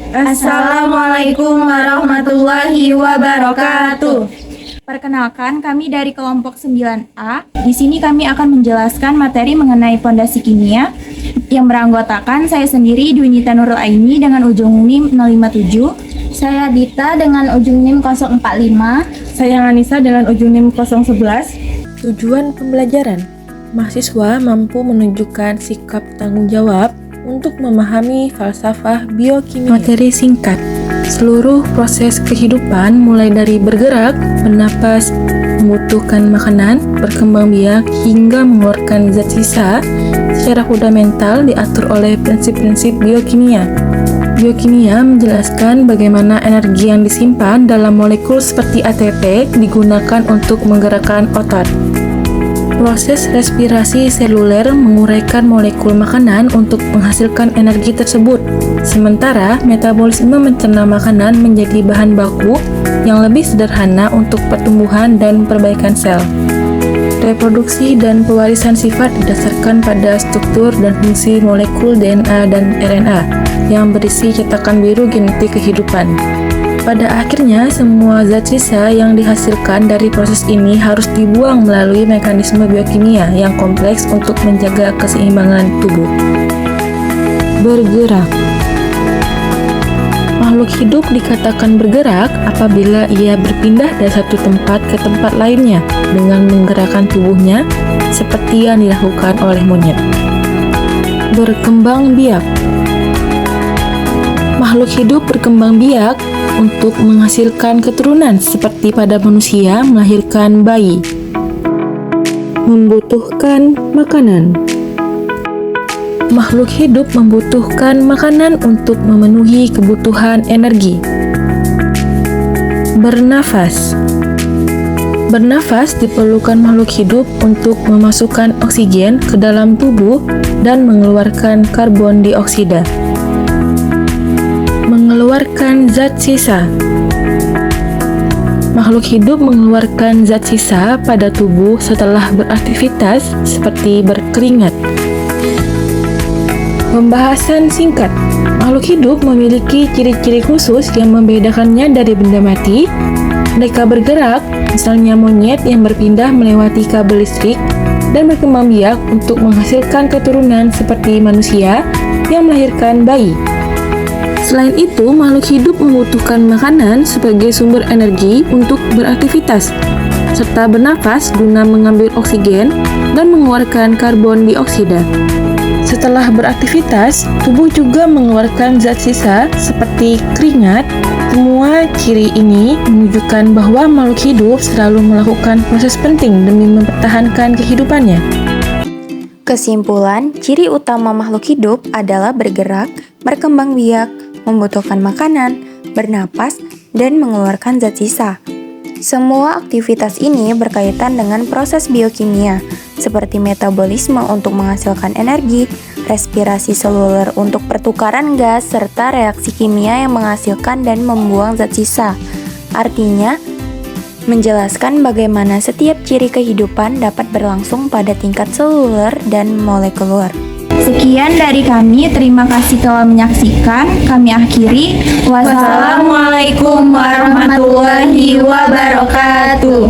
Assalamualaikum warahmatullahi wabarakatuh. Perkenalkan, kami dari kelompok 9A. Di sini kami akan menjelaskan materi mengenai fondasi kimia yang beranggotakan saya sendiri Dwinita Nurul Aini dengan ujung NIM 057. Saya Dita dengan ujung NIM 045. Saya Anissa dengan ujung NIM 011. Tujuan pembelajaran, mahasiswa mampu menunjukkan sikap tanggung jawab untuk memahami falsafah biokimia. Materi singkat, seluruh proses kehidupan mulai dari bergerak, bernapas, membutuhkan makanan, berkembang biak, hingga mengeluarkan zat sisa secara fundamental diatur oleh prinsip-prinsip biokimia. Biokimia menjelaskan bagaimana energi yang disimpan dalam molekul seperti ATP digunakan untuk menggerakkan otot. Proses respirasi seluler menguraikan molekul makanan untuk menghasilkan energi tersebut. Sementara metabolisme mencerna makanan menjadi bahan baku yang lebih sederhana untuk pertumbuhan dan perbaikan sel. Reproduksi dan pewarisan sifat didasarkan pada struktur dan fungsi molekul DNA dan RNA yang berisi cetakan biru genetik kehidupan. Pada akhirnya, semua zat sisa yang dihasilkan dari proses ini harus dibuang melalui mekanisme biokimia yang kompleks untuk menjaga keseimbangan tubuh. Bergerak. Makhluk hidup dikatakan bergerak apabila ia berpindah dari satu tempat ke tempat lainnya dengan menggerakkan tubuhnya seperti yang dilakukan oleh monyet. Berkembang biak. Makhluk hidup berkembang biak untuk menghasilkan keturunan seperti pada manusia melahirkan bayi. Membutuhkan makanan. Makhluk hidup membutuhkan makanan untuk memenuhi kebutuhan energi. Bernafas. Bernafas diperlukan makhluk hidup untuk memasukkan oksigen ke dalam tubuh dan mengeluarkan karbon dioksida. Mengeluarkan zat sisa. Makhluk hidup mengeluarkan zat sisa pada tubuh setelah beraktivitas seperti berkeringat. Pembahasan singkat. Makhluk hidup memiliki ciri-ciri khusus yang membedakannya dari benda mati. Mereka bergerak, misalnya monyet yang berpindah melewati kabel listrik, dan berkembang biak untuk menghasilkan keturunan seperti manusia yang melahirkan bayi. Selain itu, makhluk hidup membutuhkan makanan sebagai sumber energi untuk beraktivitas, serta bernafas guna mengambil oksigen dan mengeluarkan karbon dioksida. Setelah beraktivitas, tubuh juga mengeluarkan zat sisa seperti keringat. Semua ciri ini menunjukkan bahwa makhluk hidup selalu melakukan proses penting demi mempertahankan kehidupannya. Kesimpulan, ciri utama makhluk hidup adalah bergerak, berkembang biak, membutuhkan makanan, bernapas, dan mengeluarkan zat sisa. Semua aktivitas ini berkaitan dengan proses biokimia, seperti metabolisme untuk menghasilkan energi, respirasi seluler untuk pertukaran gas, serta reaksi kimia yang menghasilkan dan membuang zat sisa. Artinya, menjelaskan bagaimana setiap ciri kehidupan dapat berlangsung pada tingkat seluler dan molekuler. Sekian dari kami, terima kasih telah menyaksikan. Kami akhiri. Wassalamualaikum warahmatullahi wabarakatuh.